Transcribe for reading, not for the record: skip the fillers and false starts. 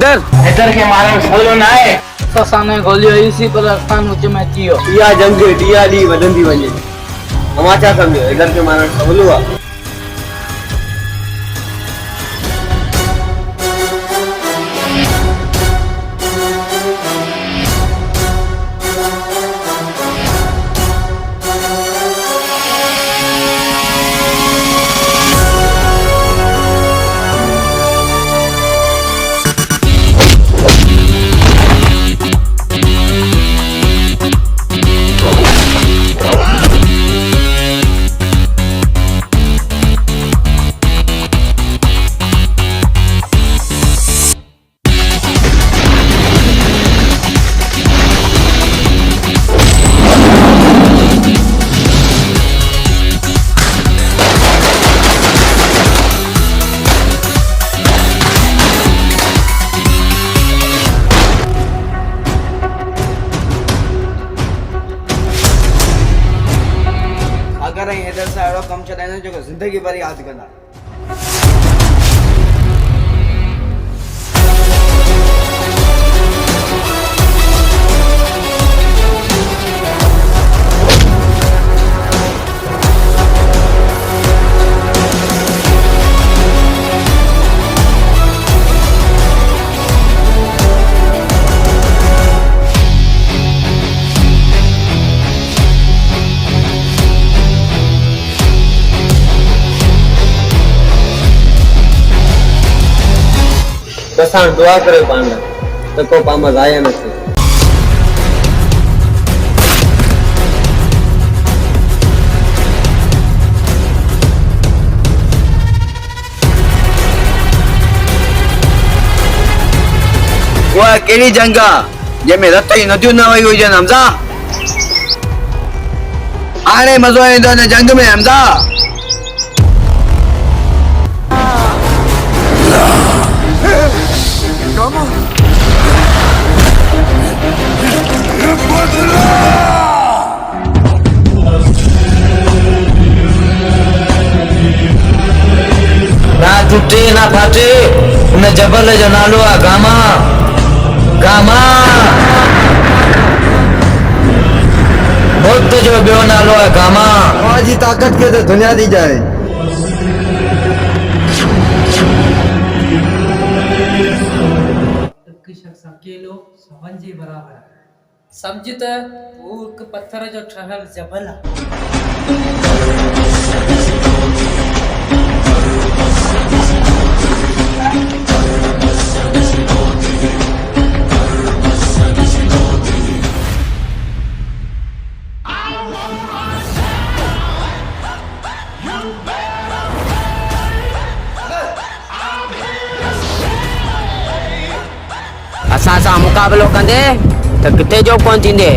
हैदर के मारण सवलो ना आहे। असाने गोलियो इसी पर अस्थान उच्च में थियो। इहा जंग ॾींहं ॾींहुं वधंदी वञे। तव्हां छा सम्झो हैदर खे मारण सवलो आहे? अगर हैदर सां अहिड़ो कमु छॾाईंदो जेको ज़िंदगी भर यादि कंदा। असां दुआ करियो पाण लाइ त को पाम ज़ाया न थिए। उहा कहिड़ी जंग आहे जंहिंमें रत जी नदियूं न वही हुजनि हमज़ा? हाणे मज़ो ईंदो हिन जंग में हमज़ा। ना टूटे ना फाटे उन जबल जो नालो आहे गामा। गामा बुद्ध जो ॿियो नालो आहे गामा। जी ताक़त खे त दुनिया दी जाए। शख्स अकेलो सवन जे बराबर आहे। समझ त वो हिकु पत्थर जो ठहियल जबल आहे। असां सां मुक़ाबिलो कंदे त किथे जो कोन थींदे।